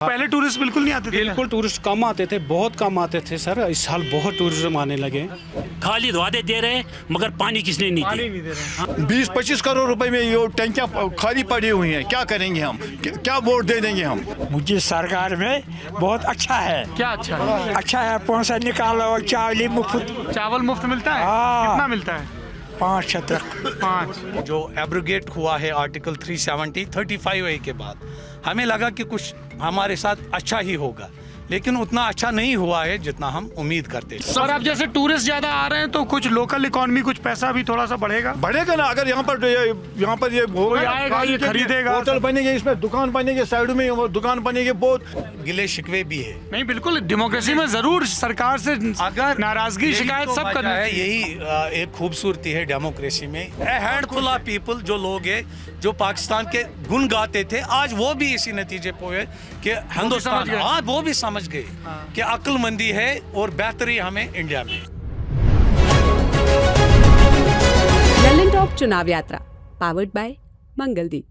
पहले टूरिस्ट बिल्कुल नहीं आते थे? बिल्कुल टूरिस्ट कम आते थे, बहुत कम आते थे सर। इस साल बहुत टूरिज्म आने लगे। खाली वादे दे रहे हैं मगर पानी किसने नहीं पानी दिया। नहीं दे रहे हैं। 20-25 करोड़ रुपए में ये टंकियां खाली पड़ी हुई हैं। क्या करेंगे हम? क्या वोट दे देंगे हम? मुझे सरकार में बहुत अच्छा है। क्या अच्छा है? अच्छा है, पैसा निकालो, चावल मुफ्त, चावल मुफ्त मिलता है? हाँ। कितना मिलता है? 5 तक। 5। जो एब्रोगेट हुआ है आर्टिकल 370 35A के बाद, हमें लगा कि कुछ हमारे साथ अच्छा ही होगा, लेकिन उतना अच्छा नहीं हुआ है जितना हम उम्मीद करते थे। सर अब जैसे टूरिस्ट ज्यादा आ रहे हैं तो कुछ लोकल इकोनॉमी, कुछ पैसा भी थोड़ा सा बढ़ेगा। बढ़ेगा ना। अगर यहाँ पर ये कोई आएगा, ये खरीदेगा। होटल बनेंगे, इसमें दुकान बनेंगे, साइड में वो दुकान बनेंगे। बहुत गिले शिकवे भी है। नहीं बिल्कुल, डेमोक्रेसी में जरूर सरकार से अगर नाराजगी, यही शिकायत तो सब वजह करना है, चाहिए। यही एक खूबसूरती है डेमोक्रेसी में। हैंडफुल ऑफ पीपल, जो लोग हैं जो पाकिस्तान के गुण गाते थे, आज वो भी इसी नतीजे पे हुए कि हिंदुस्तान, गए। हाँ वो भी समझ गए कि अक्लमंदी है और बेहतरी हमें इंडिया में। ललन टॉप चुनाव यात्रा पावर्ड बाय मंगलदीप।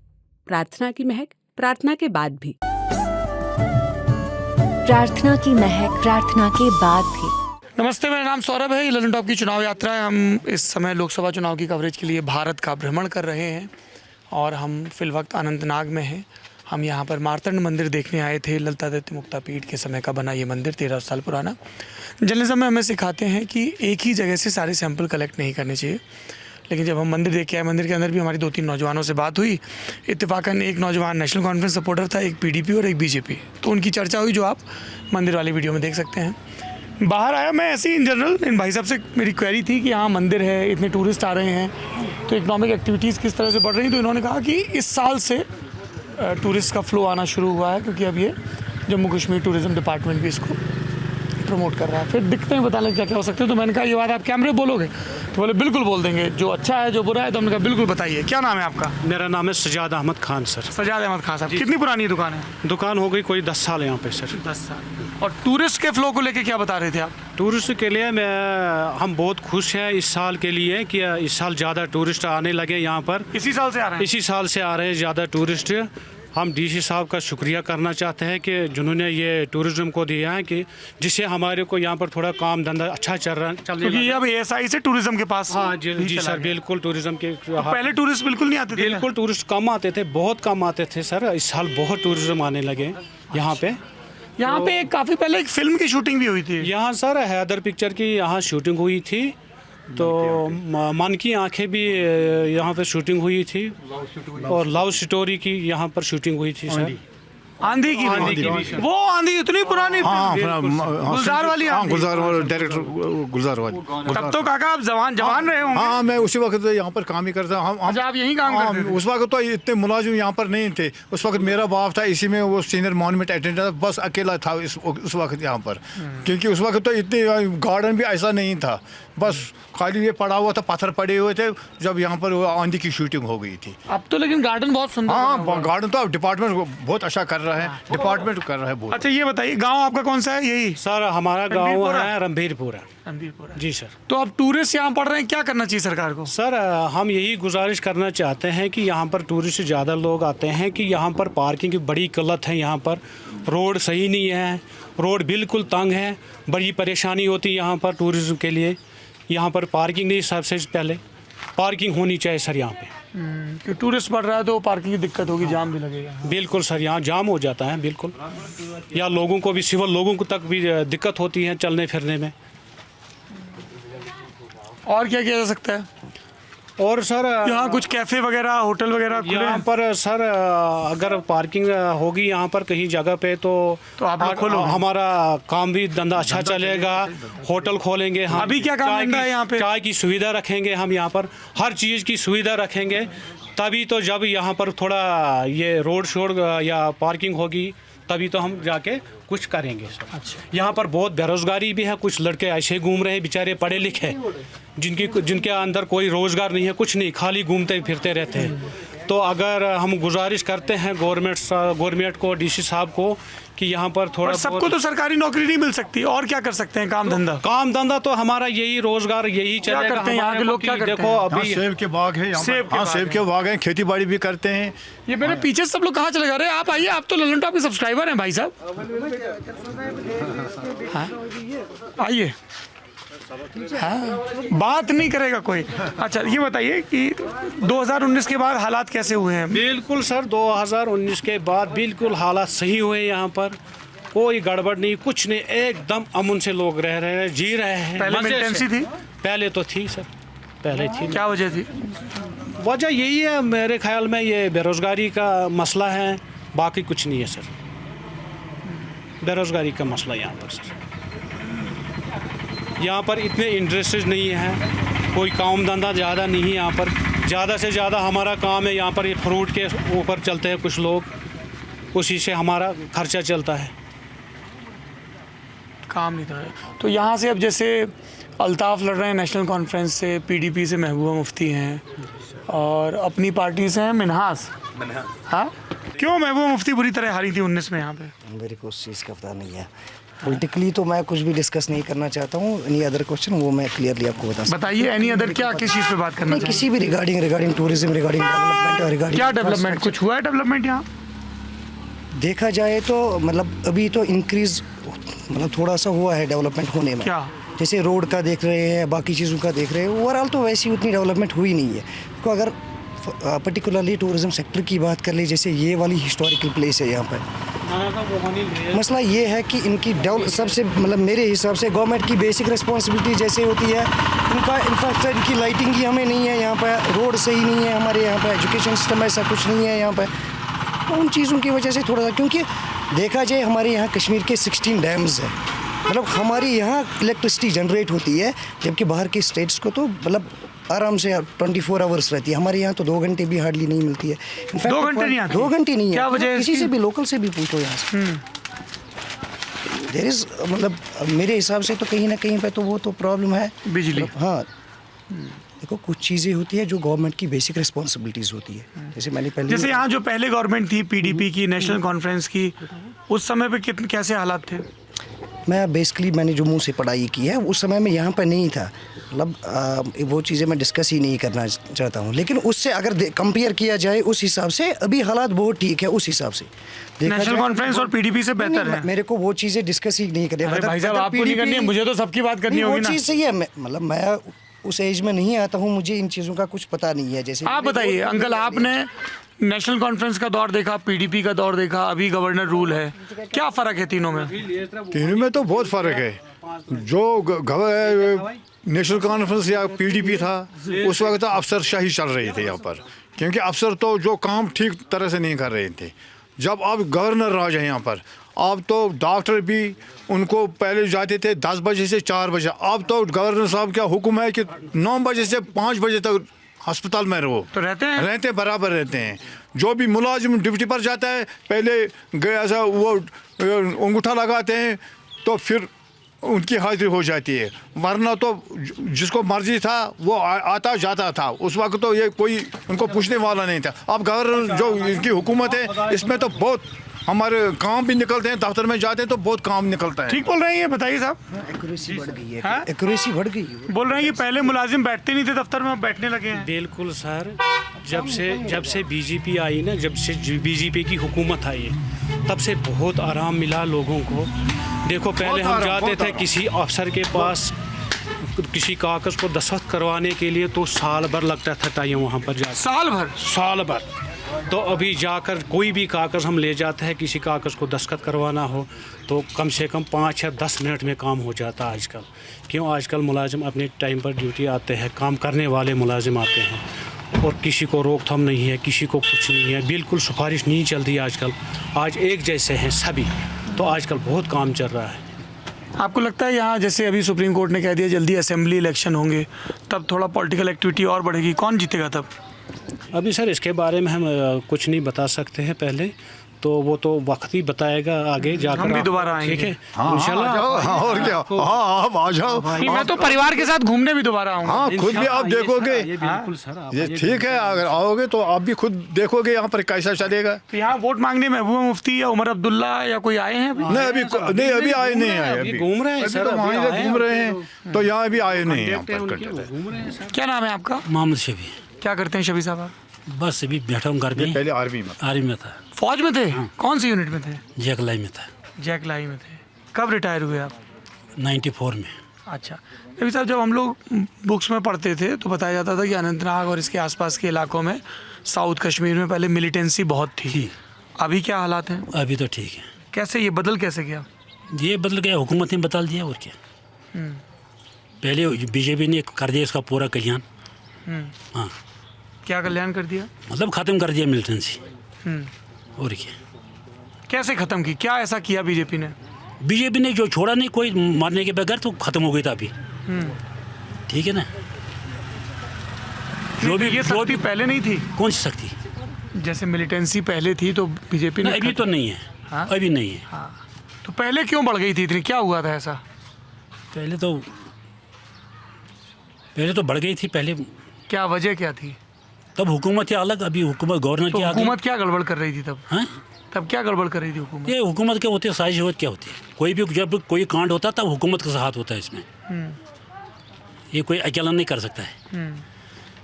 प्रार्थना की महक, प्रार्थना के बाद भी। प्रार्थना की महक, प्रार्थना के बाद भी। नमस्ते, मेरा नाम सौरभ है। ये ललन टॉप की चुनाव यात्रा है। हम इस समय लोकसभा चुनाव की कवरेज के लिए भारत का भ्रमण कर रहे हैं और हम फिलवक्त अनंतनाग में हैं। हम यहाँ पर मार्तंड मंदिर देखने आए थे। ललितादित्य मुक्तापीठ के समय का बना ये मंदिर, 13 साल पुराना। जर्नलिज्म में हमें सिखाते हैं कि एक ही जगह से सारे सैंपल कलेक्ट नहीं करने चाहिए, लेकिन जब हम मंदिर देख के आए, मंदिर के अंदर भी हमारी 2-3 नौजवानों से बात हुई। इत्तेफाकन एक नौजवान नेशनल कॉन्फ्रेंस सपोर्टर था, एक PDP और एक BJP, तो उनकी चर्चा हुई जो आप मंदिर वाली वीडियो में देख सकते हैं। बाहर आया मैं ऐसे ही इन जनरल, इन भाई साहब से मेरी क्वेरी थी कि यहाँ मंदिर है, इतने टूरिस्ट आ रहे हैं, तो इकोनॉमिक एक्टिविटीज़ किस तरह से बढ़ रही हैं। तो इन्होंने कहा कि इस साल से टूरिस्ट का फ्लो आना शुरू हुआ है, क्योंकि अब ये जम्मू कश्मीर टूरिज़्म डिपार्टमेंट भी इसको प्रमोट कर रहा है। फिर दिखते हैं, बताने क्या क्या हो सकते हैं। तो मैंने कहा ये बात आप कैमरे बोलोगे? तो बोले बिल्कुल बोल देंगे, जो अच्छा है जो बुरा है। तो हमने कहा बिल्कुल बताइए। क्या नाम है आपका? मेरा नाम है सजाद अहमद खान सर। सजाद अहमद खान साहब, कितनी पुरानी दुकान है? दुकान हो गई कोई 10 साल यहाँ पे सर। 10 साल। और टूरिस्ट के फ्लो को लेके क्या बता रहे थे आप? टूरिस्ट के लिए हम बहुत खुश हैं इस साल के लिए कि इस साल ज़्यादा टूरिस्ट आने लगे यहाँ पर। इसी साल से आ रहे हैं? इसी साल से आ रहे हैं ज़्यादा टूरिस्ट। हम DC साहब का शुक्रिया करना चाहते हैं कि जिन्होंने ये टूरिज्म को दिया है, कि जिससे हमारे को यहाँ पर थोड़ा काम धंधा अच्छा चलने क्योंकि ये अब ASI से टूरिज्म के पास। हाँ जी सर, बिल्कुल टूरिज्म के। तो पहले टूरिस्ट बिल्कुल नहीं आते थे? बिल्कुल टूरिस्ट कम आते थे, बहुत कम आते थे सर। इस साल बहुत टूरिज्म आने लगे यहाँ पे। यहाँ पे काफ़ी पहले एक फिल्म की शूटिंग भी हुई थी। यहाँ सर हैदर पिक्चर की यहाँ शूटिंग हुई थी, तो मन की आंखें भी यहाँ पर शूटिंग हुई थी, और लव स्टोरी की यहाँ पर शूटिंग हुई थी सर। आंधी की भी। वो आंधी इतनी पुरानी गुलजार वाली हाँ, आंधी। गुलजार वाली, डायरेक्टर गुलजार वाली। तब तो काका आप जवान रहे होंगे। हाँ, मैं उसी वक्त यहाँ पर काम ही करता। हम अच्छा, आप यहीं काम करते थे? उस वक्त तो इतने मुलाजिम यहाँ पर नहीं थे। उस वक्त मेरा बाप था, इसी में वो सीनियर मॉन्यूमेंट अटेंडेंट था, बस अकेला था उस वक्त यहाँ पर। क्योंकि उस वक्त तो इतने गार्डन भी ऐसा नहीं था, बस खाली ये पड़ा हुआ था, पत्थर पड़े हुए थे जब यहाँ पर आंधी की शूटिंग हो गई थी। अब तो लेकिन गार्डन बहुत सुंदर। हाँ, गार्डन तो अब डिपार्टमेंट बहुत अच्छा कर रहा है, डिपार्टमेंट कर रहा है बहुत। अच्छा ये बताइए, गांव आपका कौन सा है? यही सर हमारा गांव है रणबीरपुरा। जी सर। तो अब टूरिस्ट यहाँ पढ़ रहे हैं, क्या करना चाहिए सरकार को? सर हम यही गुजारिश करना चाहते हैं कि यहाँ पर टूरिस्ट ज़्यादा लोग आते हैं, कि यहाँ पर पार्किंग की बड़ी किल्लत है। यहाँ पर रोड सही नहीं है, रोड बिल्कुल तंग है, बड़ी परेशानी होती है यहाँ पर टूरिज्म के लिए। यहाँ पर पार्किंग नहीं, सबसे पहले पार्किंग होनी चाहिए सर यहाँ पे। कि टूरिस्ट बढ़ रहा है तो पार्किंग की दिक्कत होगी, जाम भी लगेगा। बिल्कुल सर, यहाँ जाम हो जाता है बिल्कुल, या लोगों को भी, सिविल लोगों को तक भी दिक्कत होती है चलने फिरने में। और क्या किया जा सकता है? और सर यहाँ कुछ कैफे वगैरह, होटल वगैरह खुले यहाँ हैं? पर सर अगर पार्किंग होगी यहाँ पर कहीं जगह पे तो आप लोग खोलो। हमारा काम भी धंधा अच्छा चलेगा। होटल खोलेंगे हम। अभी क्या काम धंधा है यहाँ पे? चाय की सुविधा रखेंगे हम यहाँ पर, हर चीज़ की सुविधा रखेंगे, तभी तो जब यहाँ पर थोड़ा ये रोड शोड या पार्किंग होगी तभी तो हम जाके कुछ करेंगे सर। अच्छा। यहाँ पर बहुत बेरोज़गारी भी है, कुछ लड़के ऐसे घूम रहे हैं बेचारे पढ़े लिखे, जिनके अंदर कोई रोज़गार नहीं है, कुछ नहीं, खाली घूमते फिरते रहते हैं। तो अगर हम गुजारिश करते हैं गवर्नमेंट को, डीसी साहब को, कि यहाँ पर थोड़ा और सबको तो सरकारी नौकरी नहीं मिल सकती, और क्या कर सकते हैं? काम धंधा तो हमारा यही रोजगार यही क्या चलेगा। करते हैं यहाँ के लोग? क्या करते देखो हैं? हाँ, अभी सेब के बाग है यहाँ सेब पर। के हाँ, बाग सेब के बाग हैं, खेती बाड़ी भी करते हैं। ये मेरे पीछे सब लोग कहाँ चले जा रहे हैं? आप आइए, आप तो ललन टॉप के सब्सक्राइबर हैं भाई साहब। हाँ, आइए। हाँ, बात नहीं करेगा कोई। अच्छा, ये बताइए कि 2019 के बाद हालात कैसे हुए हैं? बिल्कुल सर, 2019 के बाद बिल्कुल हालात सही हुए यहाँ पर, कोई गड़बड़ नहीं, कुछ नहीं, एकदम अमन से लोग रह रहे हैं, जी रहे हैं। पहले मजे से। मिलिटेंसी थी? पहले तो थी सर, पहले थी। क्या वजह थी? वजह यही है मेरे ख्याल में, ये बेरोज़गारी का मसला है, बाकी कुछ नहीं है सर। बेरोज़गारी का मसला यहाँ पर सर, यहाँ पर इतने इंडस्ट्रीज नहीं है, कोई काम धंधा ज़्यादा नहीं है यहाँ पर। ज़्यादा से ज़्यादा हमारा काम है यहाँ पर, ये फ्रूट के ऊपर चलते हैं कुछ लोग, उसी से हमारा खर्चा चलता है। काम नहीं था। तो यहाँ से अब जैसे अल्ताफ़ लड़ रहे हैं नेशनल कॉन्फ्रेंस से, पीडीपी से महबूबा मुफ्ती हैं, और अपनी पार्टी से हैं मिन्हास। हाँ, क्यों महबूबा मुफ्ती बुरी तरह हारी थी 19 में यहाँ पे? मेरे को उस चीज़ का पता नहीं है। पॉलिटिकली तो मैं कुछ भी डिस्कस नहीं करना चाहता हूँ। एनी अदर क्वेश्चन वो मैं क्लियरली आपको बता सकता हूँ। बताइए, एनी अदर क्या, किस चीज़ पे बात करना नहीं, चाहिए? किसी भी regarding tourism, regarding development, regarding क्या डेवलपमेंट, कुछ हुआ है डेवलपमेंट यहाँ? देखा जाए तो मतलब अभी तो इंक्रीज मतलब थोड़ा सा हुआ है डेवलपमेंट होने में। क्या? जैसे रोड का देख रहे हैं, बाकी चीज़ों का देख रहे हैं, ओवरऑल तो वैसी उतनी डेवलपमेंट हुई नहीं है। तो अगर पर्टिकुलरली टूरिज्म सेक्टर की बात कर ले, जैसे ये वाली हिस्टोरिकल प्लेस है यहाँ पर, मसला ये है कि इनकी सबसे मतलब मेरे हिसाब से गवर्नमेंट की बेसिक रिस्पॉन्सिबिलिटी जैसे होती है, इनका इंफ्रास्ट्रक्चर की लाइटिंग की हमें नहीं है यहाँ पर, रोड सही नहीं है हमारे यहाँ पर, एजुकेशन सिस्टम ऐसा कुछ नहीं है यहाँ पर। तो उन चीज़ों की वजह से थोड़ा सा, क्योंकि देखा जाए हमारे यहाँ कश्मीर के 16 डैम्स हैं, मतलब हमारी यहाँ इलेक्ट्रिसिटी जनरेट होती है, जबकि बाहर के स्टेट्स को तो मतलब आराम से 24 आवर्स रहती है। हमारे यहाँ तो 2 घंटे भी हार्डली नहीं मिलती है। 2 घंटे नहीं आती? 2 घंटे नहीं है। क्या वजह है किसी इसकी? से भी, लोकल से भी पूछो यहाँ से। देयर इज मतलब मेरे हिसाब से तो कहीं ना कहीं पे तो वो तो प्रॉब्लम है बिजली। हाँ, देखो कुछ चीज़ें होती है जो गवर्नमेंट की बेसिक रिस्पॉन्सिबिलिटीज़ होती है। जैसे मैंने पहले, जैसे यहाँ जो पहले गवर्नमेंट थी पीडीपी की, नेशनल कॉन्फ्रेंस की, उस समय पे कितने कैसे हालात थे? मैं बेसिकली मैंने जो मुँह से पढ़ाई की है, उस समय में यहाँ पर नहीं था, मतलब वो चीज़ें मैं डिस्कस ही नहीं करना चाहता हूँ। लेकिन उससे अगर कंपेयर किया जाए उस हिसाब से अभी हालात बहुत ठीक है उस हिसाब से। नेशनल कॉन्फ्रेंस और पीडीपी से बेहतर है? मेरे को वो चीज़ें डिस्कस ही नहीं करनी। अरे भाई साहब, आपको नहीं करनी है, मुझे तो सबकी बात करनी होगी वो ना। चीज़ सही है, मतलब मैं उस एज में नहीं आता हूँ, मुझे इन चीज़ों का कुछ पता नहीं है। जैसे आप बताइए अंकल, आपने नेशनल कॉन्फ्रेंस का दौर देखा, पीडीपी का दौर देखा, अभी गवर्नर रूल है, क्या फ़र्क है तीनों में? तीनों में तो बहुत फ़र्क है। जो नेशनल कॉन्फ्रेंस या पीडीपी था, उस वक्त तो अफसरशाही चल रही थी यहाँ पर, क्योंकि अफसर तो जो काम ठीक तरह से नहीं कर रहे थे। जब अब गवर्नर राज है यहाँ पर, अब तो डॉक्टर भी उनको पहले जाते थे 10 बजे से 4 बजे, अब तो गवर्नर साहब का हुक्म है कि 9 बजे से 5 बजे तक अस्पताल में रहो। तो रहते बराबर रहते हैं। जो भी मुलाजिम ड्यूटी पर जाता है, पहले गया सा वो अंगूठा लगाते हैं, तो फिर उनकी हाजिरी हो जाती है, वरना तो जिसको मर्जी था वो आता जाता था। उस वक्त तो ये कोई उनको पूछने वाला नहीं था। अब गवर्नर जो इनकी हुकूमत है, इसमें तो बहुत हमारे काम भी निकलते हैं, दफ्तर में जाते हैं तो बहुत काम निकलता है। ठीक बोल रहे हैं ये, बताइए साहब। एक्यूरेसी बढ़ गई है। हाँ? एक्यूरेसी बढ़ गई है। बोल रहे हैं कि पहले मुलाजिम बैठते नहीं थे दफ्तर में, अब बैठने लगे हैं। बिल्कुल सर, जब से बीजेपी आई ना, जब से बीजेपी की हुकूमत आई है, तब से बहुत आराम मिला लोगों को। देखो पहले हम जाते थे किसी अफसर के पास किसी कागज़ को दस्तखत करवाने के लिए, तो साल भर लगता था टाइम वहाँ पर जाकर। साल भर। तो अभी जाकर कोई भी कागज़ हम ले जाते हैं, किसी कागज़ को दस्तखत करवाना हो तो कम से कम 5 या 10 मिनट में काम हो जाता है आजकल। क्यों? आजकल मुलाजिम अपने टाइम पर ड्यूटी आते हैं, काम करने वाले मुलाजिम आते हैं, और किसी को रोकथाम नहीं है, किसी को कुछ नहीं है, बिल्कुल सिफारिश नहीं चलती आजकल। आज एक जैसे हैं सभी, तो आजकल बहुत काम चल रहा है। आपको लगता है यहाँ जैसे अभी सुप्रीम कोर्ट ने कह दिया जल्दी असेंबली इलेक्शन होंगे, तब थोड़ा पॉलिटिकल एक्टिविटी और बढ़ेगी, कौन जीतेगा तब? अभी सर इसके बारे में हम कुछ नहीं बता सकते हैं पहले, तो वो तो वक्त ही बताएगा आगे जाकर। हम भी दोबारा आएंगे। ठीक है, हाँ, इंशाल्लाह। आ जाओ, हाँ, और क्या, हाँ आप आ जाओ। नहीं, मैं तो परिवार के साथ घूमने भी दोबारा आऊंगा। हाँ खुद भी आप देखोगे, ये बिल्कुल सर, आप ये आइए। ठीक है, अगर आओगे तो आप भी खुद देखोगे यहाँ पर कैसा चलेगा। तो यहाँ वोट मांगने महबूबा मुफ्ती या उमर अब्दुल्ला या कोई आए हैं अभी? नहीं अभी आए नहीं है, अभी घूम रहे हैं अभी सर, तो अभी वहाँ आए इधर हैं, घूम रहे अभी हैं, तो यहाँ भी आए नहीं हैं यहाँ देखते हैं पर उनके, वो कंटेंट। घूम रहे हैं सर। क्या नाम है आपका? मोहम्मद शबी। क्या करते हैं शबी साहब आप? बस अभी बैठा हूँ घर में। पहले आर्मी में आर्मी में था, फौज में थे? कौन सी यूनिट में थे? जैकलाई में था, जैक लाई में थे। कब रिटायर हुए आप? 94 में। अच्छा शबी साहब, जब हम लोग बुक्स में पढ़ते थे तो बताया जाता था कि अनंतनाग और इसके आसपास के इलाकों में, साउथ कश्मीर में पहले मिलिटेंसी बहुत थी। अभी क्या हालात हैं? अभी तो ठीक है। कैसे ये बदल कैसे गया? ये बदल गया, हुकूमत ने बदल दिया और क्या। पहले बीजेपी ने कर दिया इसका पूरा कल्याण। हाँ, क्या कल्याण कर दिया? मतलब ख़त्म कर दिया मिलिटेंसी और क्या। कैसे ख़त्म की? क्या ऐसा किया बीजेपी ने? बीजेपी ने जो छोड़ा नहीं कोई मारने के बगैर, तो ख़त्म हो गई था अभी। ठीक है ना। ये शक्ति पहले नहीं थी? कौन सी शक्ति? जैसे मिलिटेंसी पहले थी तो बीजेपी ने अभी तो नहीं है। हाँ? अभी नहीं है। हाँ, तो पहले क्यों बढ़ गई थी इतनी? क्या हुआ था ऐसा? पहले तो बढ़ गई थी पहले। क्या वजह क्या थी? तब हुकूमत अलग, अभी हुकूमत गवर्नर तो की आ गई। हुकूमत क्या गड़बड़ कर रही थी तब? हाँ? तब क्या गड़बड़ कर रही थी हुकूमत? ये हुकूमत क्या होती है, साजिश होती क्या होती है। कोई भी जब कोई कांड होता है तब हुकूमत का हाथ होता है इसमें। ये कोई अकेला नहीं कर सकता है।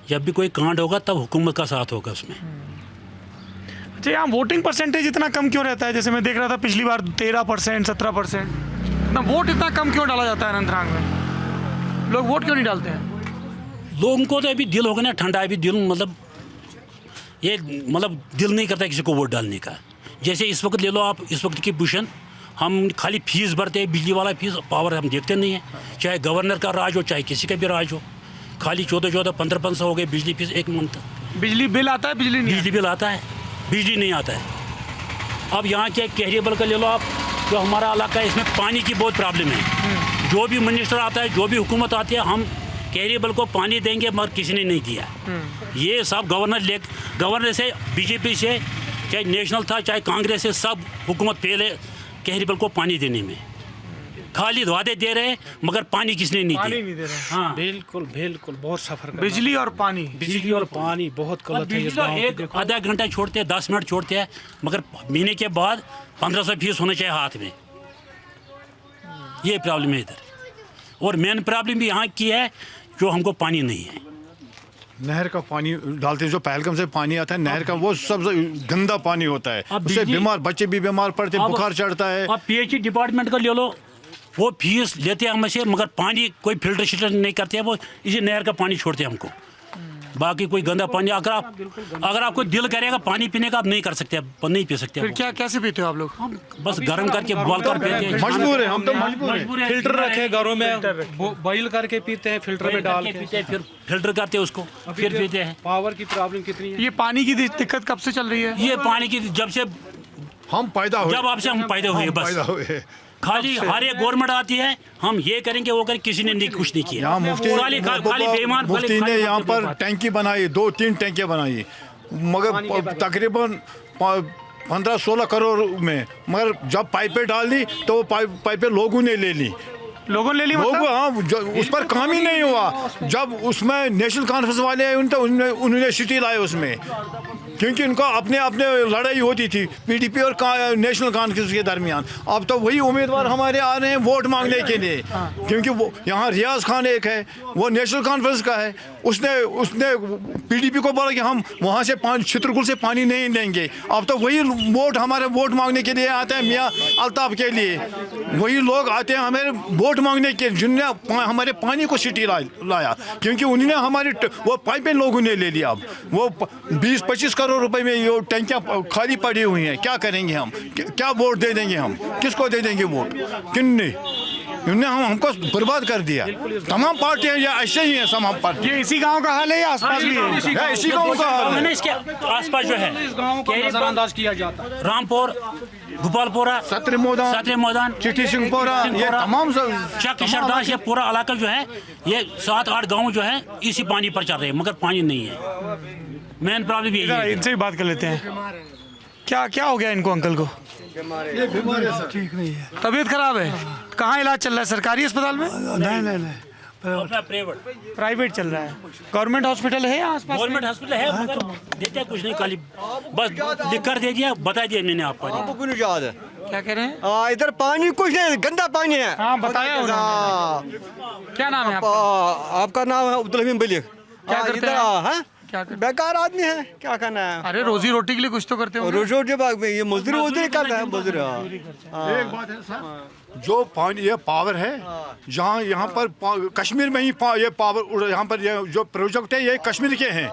जब भी कोई कांड होगा तब हुकूमत का साथ होगा उसमें। अच्छा, यहाँ वोटिंग परसेंटेज इतना कम क्यों रहता है? जैसे मैं देख रहा था पिछली बार 13%, 17%। इतना वोट इतना कम क्यों डाला जाता है अनंतनाग में? लोग वोट क्यों नहीं डालते हैं? लोगों को तो अभी दिल हो गया ना ठंडा, अभी दिल मतलब ये मतलब दिल नहीं करता किसी को वोट डालने का। जैसे इस वक्त ले लो आप, इस वक्त की पोजीशन, हम खाली फीस भरते हैं, बिजली वाला फीस, पावर हम देखते नहीं है। चाहे गवर्नर का राज हो, चाहे किसी का भी राज हो, खाली 14-14, 15-15 हो गए बिजली फीस एक मंथ। बिजली बिल आता है? बिजली बिल आता है, बिजली नहीं आता है। अब यहाँ के कहरीबल का ले लो आप, जो हमारा इलाका है, इसमें पानी की बहुत प्रॉब्लम है। जो भी मिनिस्टर आता है, जो भी हुकूमत आती है, हम कहरीबल को पानी देंगे, मगर किसी ने नहीं दिया। ये सब गवर्नर से, बीजेपी से, चाहे नेशनल था चाहे कांग्रेस से, सब हुकूमत पहले कहरीबल को पानी देने में खाली वादे दे रहे हैं, मगर पानी किसने नहीं पानी दिया। नहीं दे रहे। हाँ, बिल्कुल बिल्कुल, बहुत सफर करना। बिजली और पानी। बिजली और पानी बहुत गलत है। बिजली इस तो गाँव की एक देखो। आधा घंटा छोड़ते हैं, 10 मिनट छोड़ते हैं, मगर महीने के बाद 1500 फीस होना चाहिए हाथ में। ये प्रॉब्लम है इधर। और मेन प्रॉब्लम भी यहाँ की है, जो हमको पानी नहीं है। नहर का पानी डालते हैं, जो पहलगाम से पानी आता है नहर का, वो सबसे गंदा पानी होता है। अब उससे बिजली- बीमार बच्चे भी बीमार पड़ते हैं, अब- बुखार चढ़ता है। अब पीएचई डिपार्टमेंट का ले लो, वो फीस लेते हैं हमसे, मगर पानी कोई फिल्टर शिल्टर नहीं करते हैं, वो इसी नहर का पानी छोड़ते हैं हमको। बाकी कोई गंदा पानी अगर आपको दिल करेगा पानी पीने का, आप नहीं कर सकते, आप नहीं पी सकते। फिर क्या कैसे पीते हो आप लोग? बस गर्म करके बॉल कर पीते हैं। मजबूर है, हम तो मजबूर हैं। फिल्टर रखे घरों में, बॉईल करके पीते हैं, फिल्टर में डाल के। पीते हैं, फिर फिल्टर करते हैं उसको, फिर पीते हैं। पावर की प्रॉब्लम कितनी है? ये पानी की दिक्कत कब से चल रही है? ये पानी की जब से हम पैदा हुए, जब आपसे हम पैदा हुए, बस पैदा हुए। खाली हर एक गवर्नमेंट आती है, हम ये करेंगे वो करेंगे, किसी ने नहीं कुछ नहीं किया। यहाँ मुफ्ती खाली बेईमान, मुफ्ती खाली ने यहाँ पर बात। टैंकी बनाई, 2-3 टैंकियाँ बनाई, मगर तकरीबन 15-16 करोड़ में, मगर जब पाइपें डाल दी तो वो पाइपें लोगों ने ले ली। लोगों ने ले ली लोग मतलब? हाँ, उस पर काम ही नहीं हुआ। जब उसमें नेशनल कॉन्फ्रेंस वाले आए तो उन्होंने सिटी लाए उसमें, क्योंकि उनका अपने लड़ाई होती थी पीडीपी और नेशनल कॉन्फ्रेंस के दरमियान। अब तो वही उम्मीदवार हमारे आ रहे हैं वोट मांगने के लिए, क्योंकि वो यहाँ रियाज खान एक है, वो नेशनल कॉन्फ्रेंस का है। उसने पीडीपी को बोला कि हम वहाँ से चित्रकूट से पानी नहीं लेंगे। अब तो वही हमारे वोट मांगने के लिए आते हैं मियाँ अल्ताफ के लिए। वही लोग आते हैं हमारे वोट मांगने के, जिन्होंने हमारे पानी को सिटी लाया, क्योंकि उन्होंने हमारी वो पाइपें लोगों ने ले लिया। अब वो 20-25 करोड़ रुपए में ये टैंकियाँ खाली पड़ी हुई हैं। क्या करेंगे हम? क्या वोट दे देंगे हम? किसको दे देंगे वोट? किन्ने इन्होंने हमको बर्बाद कर दिया। तमाम पार्टियां ये ऐसे ही हैं, तमाम पार्टी। ये इसी गांव का हाल है या आसपास भी है? इसी गाँव का हाल है। मैंने इसके आसपास जो है इस गाँव को नजरअंदाज किया जाता है। रामपुर, गोपालपुरा, सत्र मैदान, चिट्ठी सिंहपुरा, ये तमाम चक शरदास, ये पूरा इलाका जो है, ये 7-8 गांव जो है इसी पानी पर चल रहे हैं, मगर पानी नहीं है। मेन प्रॉब्लम यही है। इनसे भी बात कर लेते हैं। क्या क्या हो गया इनको अंकल को? ये बीमारी है, ठीक नहीं है। तबीयत खराब है? कहाँ इलाज चल रहा है? सरकारी अस्पताल में? नहीं प्राइवेट चल रहा है। गवर्नमेंट हॉस्पिटल है यहाँ आसपास? गवर्नमेंट हॉस्पिटल है मगर देते हैं कुछ नहीं, खाली बस लिख कर दे दिया, बता दिया मैंने आपको। क्या कह रहे हैं? इधर पानी कुछ नहीं, गंदा पानी है। हाँ बताया उन्होंने। क्या नाम है आपका? आपका नाम है अब्दुल हमीद मलिक। क्या करते इधर हैं? क्या करते? बेकार आदमी है, क्या करना है। अरे रोजी रोटी के लिए कुछ तो करते हो। रोजी बाग में ये मजदूरी करता है, मजदूरी। एक बात है सर, जो पानी ये पावर है जहाँ यहाँ पर कश्मीर में ही ये पावर, यहाँ पर ये जो प्रोजेक्ट है ये कश्मीर के हैं,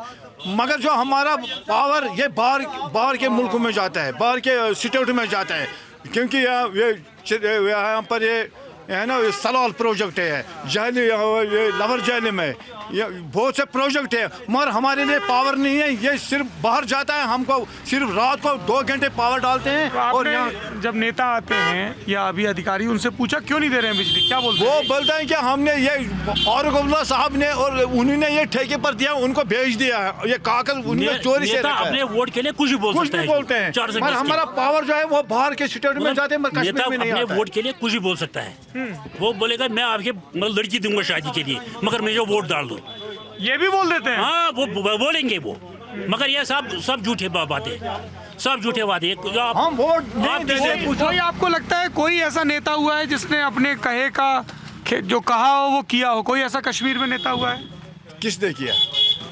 मगर जो हमारा पावर ये बाहर के मुल्कों में जाता है, बाहर के स्टेट में जाता है, क्योंकि यहाँ पर ये है ना, सलाल प्रोजेक्ट है, जहली ये लवर जहली में ये बहुत से प्रोजेक्ट है, मगर हमारे लिए पावर नहीं है। ये सिर्फ बाहर जाता है, हमको सिर्फ रात को 2 घंटे पावर डालते हैं। तो और यहाँ जब नेता आते हैं या अभी अधिकारी, उनसे पूछा क्यों नहीं दे रहे हैं बिजली? क्या बोलते हैं? वो बोलते हैं कि हमने ये फारूक अब्दुल्ला साहब ने और उन्होंने ये ठेके पर दिया, उनको भेज दिया है, ये कागज उन्होंने चोरी से रखा है। अपने वोट के लिए कुछ भी बोल सकते हैं, बोलते हैं, मगर हमारा पावर जो है वो बाहर के स्टेट में जाते हैं, मगर कश्मीर में नहीं आता है। अपने वोट के लिए कुछ भी बोल सकता है। वो बोलेगा मैं आपके लड़की दूंगा शादी के लिए, मगर मुझे वोट डाल दो, ये भी बोल देते हैं। हाँ वो बोलेंगे वो, मगर ये सब झूठे बातें, सब झूठे वादे। हम वोट नहीं देते। कोई आपको लगता है कोई ऐसा नेता हुआ है जिसने अपने कहे का जो कहा हो वो किया हो? कोई ऐसा कश्मीर में नेता हुआ है? किसने किया?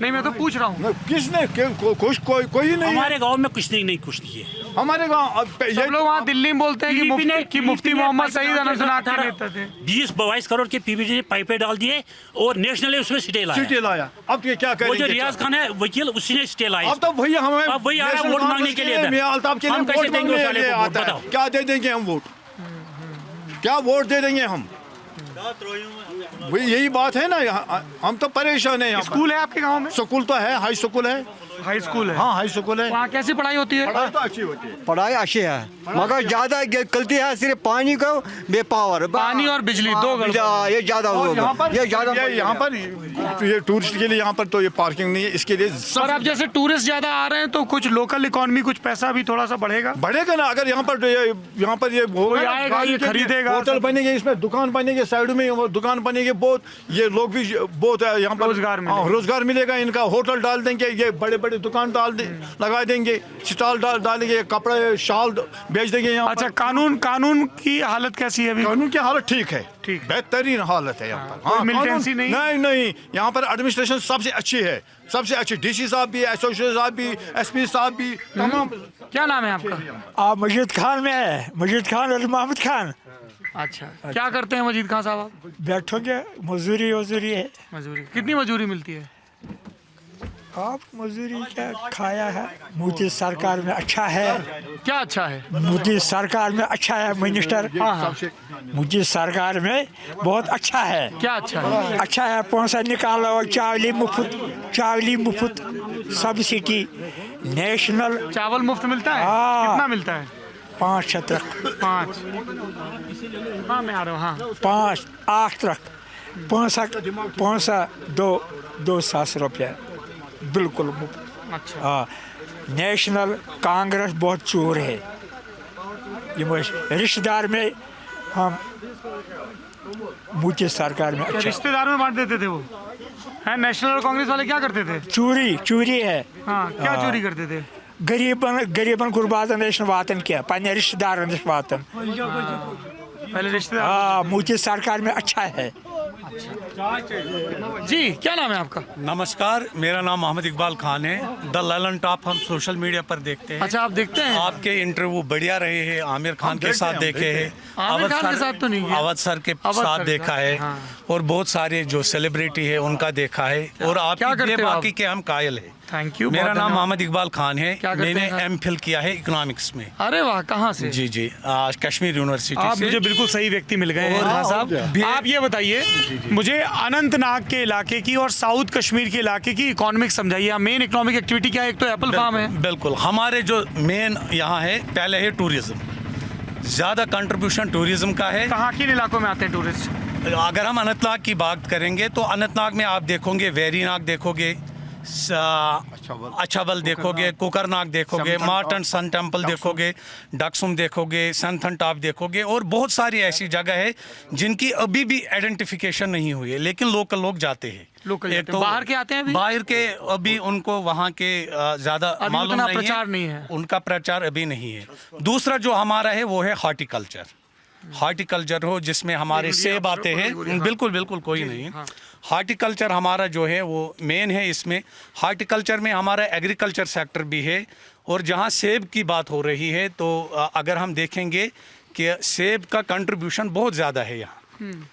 नहीं मैं तो पूछ रहा हूँ। किसने? कोई नहीं। हमारे गांव में कुछ नहीं कुछ नहीं है। हमारे गांव सब लोग वहाँ दिल्ली में बोलते हैं कि मुफ्ती मोहम्मद सईद अनंतनाग के नेता थे। 20-22 करोड़ के पीपीजी ने पाइपें डाल दिए और नेशनल उसमें स्टे लाया। अब ये क्या करेंगे? वो जो रियाज खान है वकील, उसी ने स्टे लाया। अब तो भैया हमें अब वही आ रहा है वोट मांगने के लिए। हम कैसे देंगे उस वाले को? बताओ क्या दे देंगे हम वोट? क्या वोट दे देंगे हम? वही यही बात है ना, हम तो परेशान है। स्कूल है आपके गांव में? स्कूल तो है, हाई स्कूल है। हाई स्कूल है? हाँ हाई स्कूल है। वहाँ कैसी पढ़ाई होती है? पढ़ाई तो अच्छी होती है। पढ़ाई अच्छी है, मगर ज्यादा गलती है सिर्फ पानी को बेपावर। पानी और बिजली दो ये ज्यादा यहाँ पर ये टूरिस्ट के लिए यहाँ पर तो ये पार्किंग नहीं है, इसके लिए और अब जैसे टूरिस्ट ज्यादा आ रहे हैं तो कुछ लोकल इकोनॉमी, कुछ पैसा भी थोड़ा सा बढ़ेगा ना। अगर यहाँ पर ये आएगा, ये खरीदेगा, होटल बनेंगे, इसमें दुकान बनेंगे, साइड में दुकान बनेंगे, बहुत ये लोग भी बहुत यहाँ पर रोजगार मिलेगा इनका। होटल डाल देंगे, ये बड़े बड़े दुकान लगा देंगे, स्टॉल डालेंगे, कपड़े शाल बेच देंगे यहाँ। अच्छा, कानून की हालत कैसी है अभी? कानून की हालत ठीक है, ठीक, बेहतरीन हालत है यहाँ पर। कोई मिलिटेंसी नहीं? यहाँ पर एडमिनिस्ट्रेशन सबसे अच्छी है, सबसे अच्छी। डीसी साहब भी, एसोसिएशन साहब भी, एसपी साहब भी, तमाम। क्या नाम है आपका? आप मजीद खान में है, मजीद खान और मोहम्मद खान। अच्छा, क्या करते हैं मजीद खान साहब? बैठोगे, मजदूरी है। मजदूरी कितनी मजदूरी मिलती है? आप मजदूरी क्या खाया है? मोदी सरकार में अच्छा है। क्या अच्छा है? मोदी सरकार में अच्छा है मिनिस्टर। मोदी सरकार में बहुत अच्छा है। क्या अच्छा है? अच्छा है, पैसा निकालो, चावली मुफ्त सब्सिडी, नेशनल चावल मुफ्त मिलता है? हाँ। कितना मिलता है? 5 तक। 5? हाँ मैं आ रहा हूँ। हाँ 5 8 तक पैसा 2,000 रुपया बिल्कुल मुफ्त। अच्छा। हाँ, नेशनल कांग्रेस बहुत चोर है। ये रिश्तेदार में हम मोदी सरकार में अच्छा। रिश्तेदार में बांट देते थे वो है? नेशनल और कांग्रेस वाले क्या करते थे? चोरी है। हाँ, क्या चोरी करते थे? गरीबन गुरबातन वातन क्या पन्ने रिश्तेदार वातन। पहले रिश्तेदार। हाँ, मोदी सरकार में अच्छा है। जी, क्या नाम है आपका? नमस्कार, मेरा नाम मोहम्मद इकबाल खान है। द ललन टॉप हम सोशल मीडिया पर देखते हैं। अच्छा, आप देखते हैं? आपके इंटरव्यू बढ़िया रहे हैं, आमिर खान के साथ देखे हैं, आमिर खान के साथ तो नहीं है, अवध सर के साथ देखा है। हाँ। और बहुत सारे जो सेलिब्रिटी है उनका देखा है, और आपके बाकी के हम कायल है। Thank you. मेरा नाम मोहम्मद इकबाल खान है। मैंने एमफिल किया है इकोनॉमिक्स में। अरे वाह, कहाँ से? जी कश्मीर यूनिवर्सिटी आप से। मुझे बिल्कुल सही व्यक्ति मिल गए हैं साहब। आप ये बताइए मुझे अनंतनाग के इलाके की और साउथ कश्मीर के इलाके की इकोनॉमिक समझाइए। मेन इकोनॉमिक एक्टिविटी क्या है? एक तो एप्पल फार्म है। बिल्कुल, हमारे जो मेन यहाँ है, पहले है टूरिज्म, ज़्यादा कंट्रीब्यूशन टूरिज्म का है। कहाँ किन इलाकों में आते हैं टूरिस्ट? अगर हम अनंतनाग की बात करेंगे तो अनंतनाग में आप देखोगे वेरीनाग देखोगे, अच्छाबल देखोगे, कुकरनाग देखोगे, मार्टन सन टेम्पल देखोगे, डक्सुम देखोगे, सनथन टॉप देखोगे, और बहुत सारी ऐसी जगह है जिनकी अभी भी आइडेंटिफिकेशन नहीं हुई है, लेकिन लोकल लोग जाते हैं। लोकल एक जाते हैं। बाहर के आते हैं अभी? बाहर के अभी उनको वहाँ के ज़्यादा मालूम उतना नहीं प्रचार है, नहीं है। उनका प्रचार अभी नहीं है। दूसरा जो हमारा है वो है हॉर्टिकल्चर। हॉर्टिकल्चर हो जिसमें हमारे सेब आते हैं, बिल्कुल बिल्कुल कोई नहीं। हॉर्टिकल्चर हमारा जो है वो मेन है। इसमें हॉर्टिकल्चर में हमारा एग्रीकल्चर सेक्टर भी है, और जहाँ सेब की बात हो रही है तो अगर हम देखेंगे कि सेब का कंट्रीब्यूशन बहुत ज़्यादा है यहाँ।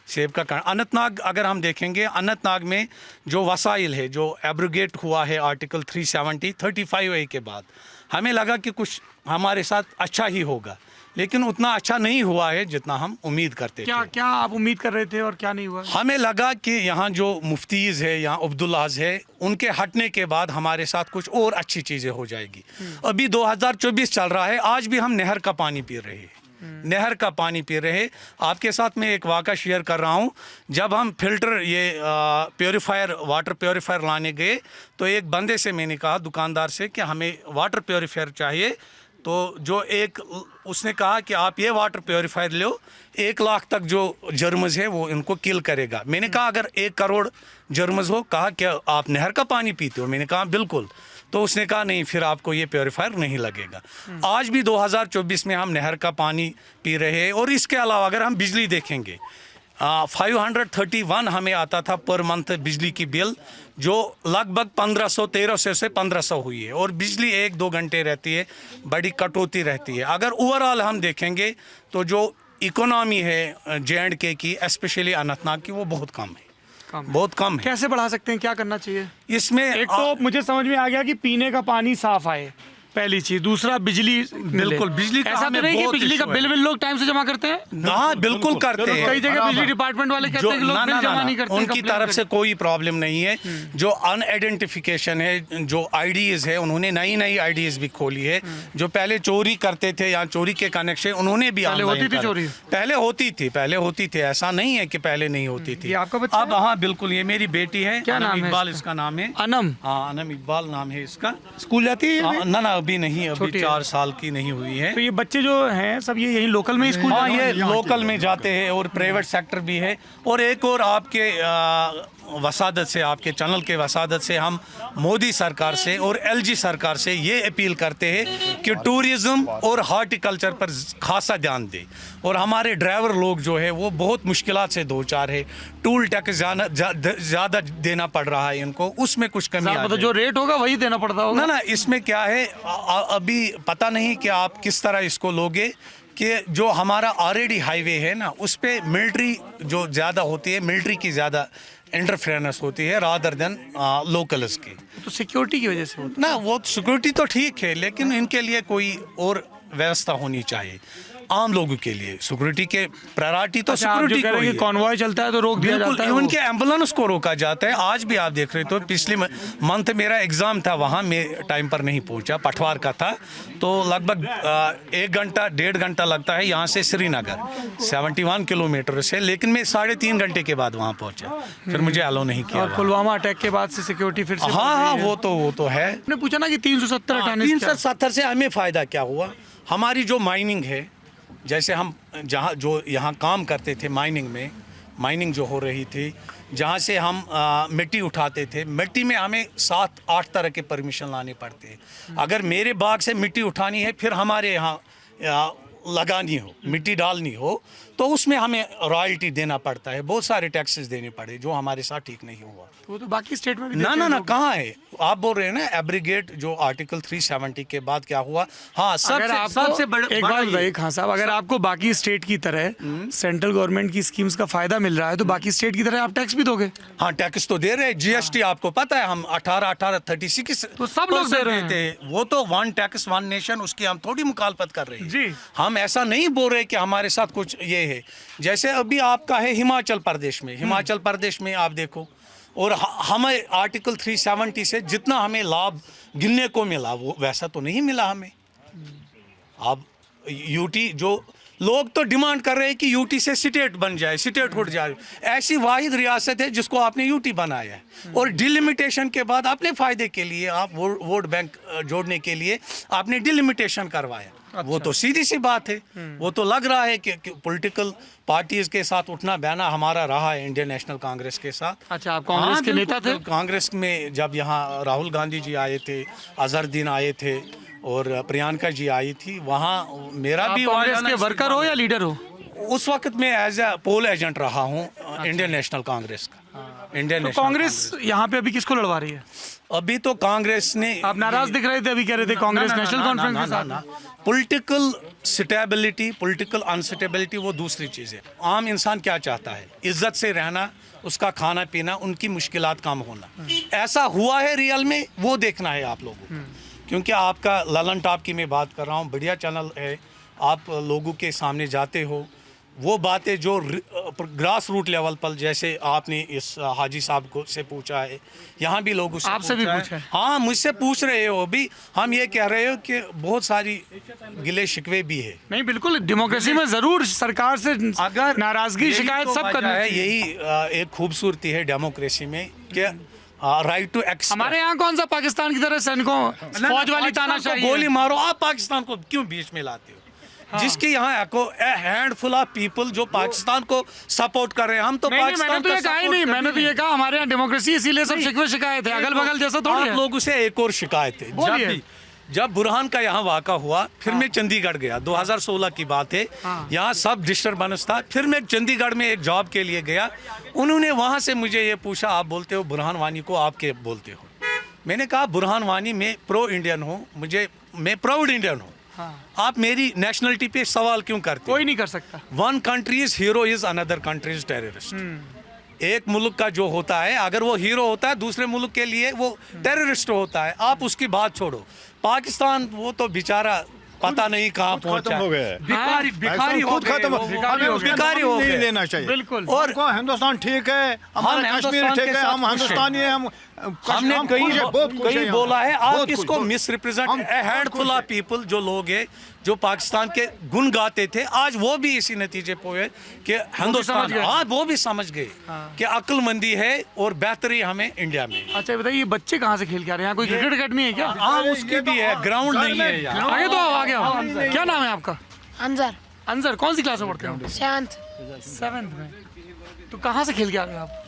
सेब का अनंतनाग अगर हम देखेंगे, अनंतनाग में जो वसाइल है, जो एब्रोगेट हुआ है आर्टिकल 370 35A के बाद, हमें लगा कि कुछ हमारे साथ अच्छा ही होगा, लेकिन उतना अच्छा नहीं हुआ है जितना हम उम्मीद करते थे। क्या आप उम्मीद कर रहे थे और क्या नहीं हुआ? हमें लगा कि यहाँ जो मुफ्तीज़ है, यहाँ अब्दुल्लाज है, उनके हटने के बाद हमारे साथ कुछ और अच्छी चीज़ें हो जाएगी। अभी 2024 चल रहा है, आज भी हम नहर का पानी पी रहे हैं, नहर का पानी पी रहे। आपके साथ मैं एक वाक़ा शेयर कर रहा हूँ। जब हम फिल्टर ये प्योरीफायर, वाटर प्योरीफायर लाने गए, तो एक बंदे से मैंने कहा, दुकानदार से, कि हमें वाटर प्योरीफायर चाहिए। तो जो एक उसने कहा कि आप ये वाटर प्योरीफायर लो, 1 लाख तक जो जर्म्स है वो इनको किल करेगा। मैंने कहा अगर 1 करोड़ जर्म्स हो, कहा क्या आप नहर का पानी पीते हो? मैंने कहा बिल्कुल। तो उसने कहा नहीं, फिर आपको ये प्योरीफायर नहीं लगेगा। आज भी 2024 में हम नहर का पानी पी रहे हैं। और इसके अलावा अगर हम बिजली देखेंगे, 531 हमें आता था पर मंथ बिजली की बिल, जो लगभग 1300 से 1500 हुई है। और बिजली 1-2 घंटे रहती है, बड़ी कटौती रहती है। अगर ओवरऑल हम देखेंगे तो जो इकोनॉमी है J&K की, स्पेशली अनंतनाग की, वो बहुत कम है, बहुत कम है। कैसे बढ़ा सकते हैं, क्या करना चाहिए इसमें? एक तो मुझे समझ में आ गया कि पीने का पानी साफ आए, पहली चीज। दूसरा बिजली, बिल्कुल बिजली का ऐसा तो हमें नहीं कि बहुत बिजली का issue है। बिल लोग टाइम से जमा करते हैं? हाँ बिल्कुल करते हैं। कई जगह बिजली डिपार्टमेंट वाले कहते हैं कि लोग बिल जमा नहीं करते। उनकी तरफ से कोई प्रॉब्लम नहीं है। जो अनआइडेंटिफिकेशन है, जो आईडीज है, उन्होंने नई आईडीज भी खोली है। जो पहले चोरी करते थे या चोरी के कनेक्शन, उन्होंने भी पहले होती थी चोरी? पहले होती थी, ऐसा नहीं है कि पहले नहीं होती थी। आपका बच्चा? अब हाँ बिल्कुल, ये मेरी बेटी है। क्या नाम है इकबाल इसका नाम है। अनम? हाँ, अनम इकबाल नाम है इसका। स्कूल जाती है? ना अभी नहीं, अभी 4 साल की नहीं हुई है। तो ये बच्चे जो हैं सब ये यहीं लोकल में स्कूल? हाँ, ये लोकल में जाते हैं, और प्राइवेट सेक्टर भी है। और एक और आपके वसादत से, आपके चैनल के वसादत से हम मोदी सरकार से और LG सरकार से ये अपील करते हैं कि टूरिज़्म और हॉर्टिकल्चर पर खासा ध्यान दे। और हमारे ड्राइवर लोग जो है वो बहुत मुश्किलात से दो चार है। टूल टैक्स ज़्यादा देना पड़ रहा है इनको, उसमें कुछ कमी आ जाए। जो रेट होगा वही देना पड़ता होगा ना। इसमें क्या है, अभी पता नहीं कि आप किस तरह इसको लोगे, कि जो हमारा ऑलरेडी हाईवे है ना, उस पे मिलिट्री जो ज़्यादा होती है, मिलिट्री की ज़्यादा इंटरफेरेंस होती है रादर देन लोकल्स की। तो सिक्योरिटी की वजह से होता ना, वो सिक्योरिटी तो ठीक है, लेकिन इनके लिए कोई और व्यवस्था होनी चाहिए। आम लोगों के लिए सिक्योरिटी के प्रायोरिटी तो सिक्योरिटी को ही है। कॉन्वॉय चलता है तो रोक दिया जाता है, उनके एम्बुलेंस को रोका जाता है। आज भी आप देख रहे तो पिछले मंथ मेरा एग्जाम था, वहाँ मैं टाइम पर नहीं पहुँचा, पठवार का था, तो लगभग 1-1.5 घंटा लगता है यहाँ से श्रीनगर, 71 किलोमीटर से, लेकिन मैं 3.5 घंटे के बाद वहाँ पहुँचा, फिर मुझे अलाउ नहीं किया। और पुलवामा अटैक के बाद से सिक्योरिटी फिर से? हाँ, वो तो है। आपने पूछा ना कि 370 हटाने से 370 से हमें फ़ायदा क्या हुआ? हमारी जो माइनिंग है, जैसे हम जो यहाँ काम करते थे माइनिंग जो हो रही थी, जहाँ से हम मिट्टी उठाते थे, मिट्टी में हमें 7-8 तरह के परमिशन लाने पड़ते हैं। अगर मेरे बाग से मिट्टी उठानी है, फिर हमारे यहाँ लगानी हो, मिट्टी डालनी हो, तो उसमें हमें रॉयल्टी देना पड़ता है, बहुत सारे टैक्सेस देने पड़े, जो हमारे साथ ठीक नहीं हुआ। वो तो बाकी स्टेट में भी ना कहाँ है? आप बोल रहे हैं ना एब्रिगेट जो आर्टिकल 370 के बाद क्या हुआ? हाँ, सबसे बड़ा एक बात भाई खान साहब, अगर आपको बाकी स्टेट की तरह सेंट्रल गवर्नमेंट की स्कीम्स का फायदा मिल रहा है, तो बाकी स्टेट की तरह आप टैक्स भी दोगे? हाँ, टैक्स तो दे रहे हैं। GST आपको पता है, हम 18-36 तो सब लोग दे रहे हैं। वो तो वन टैक्स वन नेशन, उसकी हम थोड़ी मुखालफत कर रहे हैं जी। हम ऐसा नहीं बोल रहे कि हमारे साथ कुछ ये है। जैसे अभी आपका है हिमाचल प्रदेश में आप देखो, और हमें आर्टिकल 370 से जितना हमें लाभ गिनने को मिला, वो वैसा तो नहीं मिला हमें। अब यूटी जो लोग तो डिमांड कर रहे हैं कि यूटी से स्टेट बन जाए, स्टेटहुड जाए। ऐसी वाहिद रियासत है जिसको आपने यूटी बनाया है और डिलिमिटेशन के बाद अपने फ़ायदे के लिए आप वोट बैंक जोड़ने के लिए आपने डिलिमिटेशन करवाया। वो तो सीधी सी बात है। वो तो लग रहा है कि पॉलिटिकल पार्टीज के साथ उठना बहना हमारा रहा है इंडियन नेशनल कांग्रेस के साथ। अच्छा, आप कांग्रेस के नेता थे? कांग्रेस में जब यहाँ राहुल गांधी जी आए थे, अजहरुद्दीन आए थे और प्रियंका जी आई थी, वहाँ मेरा भी कांग्रेस के वर्कर हो या लीडर हो? उस वक्त मैं एज ए पोल एजेंट रहा हूँ इंडियन नेशनल कांग्रेस का। इंडियन तो कांग्रेस यहाँ पे अभी किसको लड़वा रही है? अभी तो कांग्रेस ने, आप नाराज दिख रहे थे, अभी कह रहे थे कांग्रेस नेशनल कॉन्फ्रेंस के साथ। पॉलिटिकल स्टेबिलिटी, पॉलिटिकल अनस्टेबिलिटी वो दूसरी चीज़ है। आम इंसान क्या चाहता है? इज्जत से रहना, उसका खाना पीना, उनकी मुश्किलात कम होना। ऐसा हुआ है रियल में, वो देखना है आप लोगों को। क्योंकि आपका ललन टॉप की मैं बात कर रहा हूँ, बढ़िया चैनल है, आप लोगों के सामने जाते हो, वो बातें जो ग्रास रूट लेवल पर, जैसे आपने इस हाजी साहब को से पूछा है, यहाँ भी लोगों से आपसे भी पूछा है। हाँ, मुझसे पूछ रहे हो। अभी हम ये कह रहे हो कि बहुत सारी गिले शिकवे भी है। नहीं, बिल्कुल, डेमोक्रेसी में जरूर सरकार से अगर नाराजगी, शिकायत सब करना है, चाहिए। यही एक खूबसूरती है डेमोक्रेसी में कि राइट टू एक्स। हमारे यहाँ कौन सा पाकिस्तान की तरह सैनिकों फौज वाली तानाशाही है? गोली मारो, आप पाकिस्तान को क्यों बीच में लाते हो? जिसके यहाँ हैंडफुल ऑफ पीपल जो पाकिस्तान को सपोर्ट कर रहे हैं, हम तो पाकिस्तान मैंने तो ये कहा ही नहीं। मैंने तो ये कहा हमारे यहाँ डेमोक्रेसी, इसीलिए सब शिकवे शिकायत है, अगल बगल जैसा थोड़ी है। लोगों से एक और शिकायत है। जब बुरहान का यहाँ वाक़ा हुआ, फिर मैं चंडीगढ़ गया, 2016 की बात है। यहाँ सब डिस्टर्बेंस था। फिर मैं चंडीगढ़ में एक जॉब के लिए गया। उन्होंने वहाँ से मुझे ये पूछा, आप बोलते हो बुरहान वानी को, आप क्या बोलते हो? मैंने कहा बुरहान वानी मैं प्रो इंडियन हूँ, मैं प्राउड इंडियन हूँ। आप मेरी नेशनलिटी पे सवाल क्यों करते? कोई नहीं कर सकता। One country is hero is another country is terrorist. एक मुल्क का जो होता है, अगर वो हीरो होता है, दूसरे मुल्क के लिए वो टेररिस्ट होता है। आप उसकी बात छोड़ो। पाकिस्तान वो तो बेचारा पता नहीं कहाँ पहुंचा हो गया। भिखारी हो खुद खत्म, भिखारी हो नहीं गए। लेना चाहिए। बिल्कुल। और हिंदुस्तान ठीक है, हमारा कश्मीर ठीक है, हम हिंदुस्तानी है, हमने कई बोला है। आप इसको miss represent, handful of people जो लोग हैं जो पाकिस्तान के गुण गाते थे, आज वो भी इसी नतीजे पे हुए कि हिंदुस्तान, हाँ वो भी समझ गए कि अक्लमंदी है और बेहतरी हमें इंडिया में। अच्छा बताइए, बच्चे कहाँ से खेल के आ रहे हैं? यहाँ कोई क्रिकेट अकेडमी है क्या? हाँ, उसकी भी है, ग्राउंड नहीं है यहाँ। आगे तो आगे आओ। क्या नाम है आपका? अंजर। अंजर, कौन सी क्लास में पढ़ते हो? शांत। 7th में। तो कहाँ से खेल के आ रहे हो आप?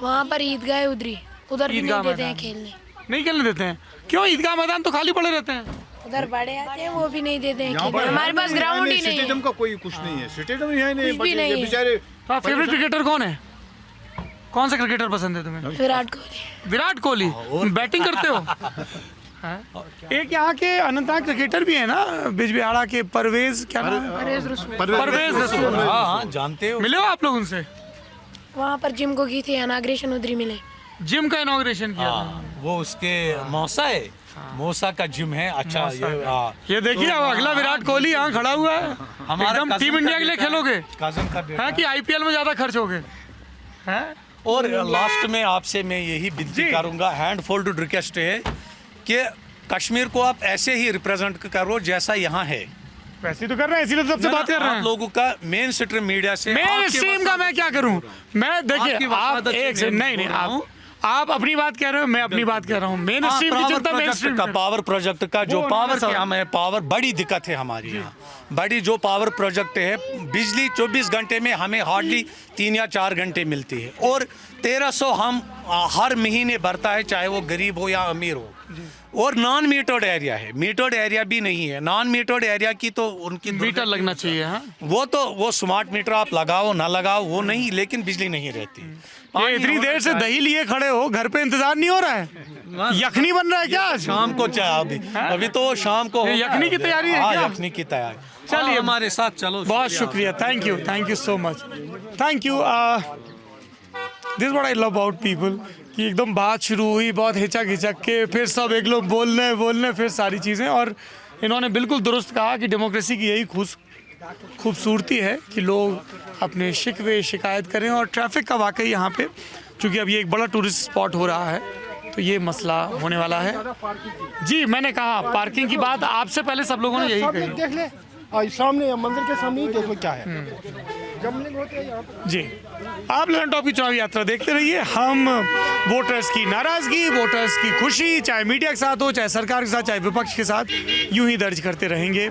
वहाँ पर ईदगाह है, उधर भी नहीं देते हैं खेलने। नहीं खेलने देते हैं? क्यों? ईदगाह मैदान तो खाली पड़े रहते हैं। उधर बड़े आते हैं, वो भी नहीं देते हैं खेलने। हमारे पास ग्राउंड ही नहीं है। स्टेडियम का कोई कुछ नहीं है, स्टेडियम ही है नहीं, कुछ भी नहीं है। बेचारे। फेवरेट क्रिकेटर कौन है? कौन सा क्रिकेटर पसंद है तुम्हें? विराट कोहली। विराट कोहली। बैटिंग करते हो? एक यहाँ के अनंतनाग क्रिकेटर भी है ना, बिजबिहाड़ा के, परवेज, क्या नाम? परवेज रसूल। हाँ, जानते हो। मिले हो आप लोग उनसे? वहाँ पर जिम को की थी इनॉग्रेशन, उधर ही मिले। जिम का इनॉग्रेशन किया था। वो उसके मौसा है, मौसा का जिम है। अच्छा, ये देखिए, अब अगला विराट कोहली यहाँ खड़ा हुआ है। एकदम टीम इंडिया के लिए खेलोगे? कजन का बेटा है कि आईपीएल में ज्यादा खर्च हो गए? और लास्ट में आपसे मैं यही विनती करूंगा, हैंड फोल्ड रिक्वेस्ट है कि कश्मीर को आप ऐसे ही रिप्रेजेंट करो जैसा यहाँ है। वैसे तो कर रहे हैं, इसीलिए तो सबसे बात कर रहे हैं। आप लोगों का मेन स्ट्रीम मीडिया से, मेन स्ट्रीम का मैं क्या करूं? मैं देखिए, आप एक से नहीं, आप अपनी बात कह रहे हो, मैं अपनी बात कह रहा हूँ। मेन स्ट्रीम की चिंता मेन स्ट्रीम का, पावर प्रोजेक्ट का जो पावर की हमें पावर बड़ी दिक्कत है हमारी यहाँ। बड़ी जो पावर प्रोजेक्ट है, बिजली 24 घंटे में हमें हार्डली 3 या 4 घंटे मिलती है और 1300 हम हर महीने भरता है, चाहे वो गरीब हो या अमीर हो। और नॉन मीटर्ड एरिया है, मीटर्ड एरिया भी नहीं है। नॉन मीटर्ड एरिया की तो उनकी मीटर लगना चाहिए। हाँ, वो स्मार्ट मीटर आप लगाओ ना लगाओ वो नहीं, लेकिन बिजली नहीं रहती। ये इतनी देर से दही लिए खड़े हो, घर पे इंतजार नहीं हो रहा है? यखनी बन रहा है क्या आज? शाम को चाहे अभी तो शाम को यखनी की तैयारी है क्या? यखनी की तैयारी। चलिए हमारे साथ चलो। बहुत शुक्रिया, thank you so much, thank you. This what I love about people कि एकदम बात शुरू हुई बहुत हिचक हिचक के, फिर सब एक लोग बोलने फिर सारी चीज़ें। और इन्होंने बिल्कुल दुरुस्त कहा कि डेमोक्रेसी की यही खूबसूरती है कि लोग अपने शिकवे शिकायत करें। और ट्रैफिक का वाकई यहाँ पे, चूँकि अब ये एक बड़ा टूरिस्ट स्पॉट हो रहा है, तो ये मसला होने वाला है। जी, मैंने कहा पार्किंग की बात आपसे पहले सब लोगों ने यही कही। सामने मंदिर के सामने ही देखो क्या है जमलिंग होते हैं यहाँ पर। जी, आप ललन टॉप की चुनावी यात्रा देखते रहिए। हम वोटर्स की नाराजगी, वोटर्स की खुशी, चाहे मीडिया के साथ हो, चाहे सरकार के साथ, चाहे विपक्ष के साथ, यूं ही दर्ज करते रहेंगे।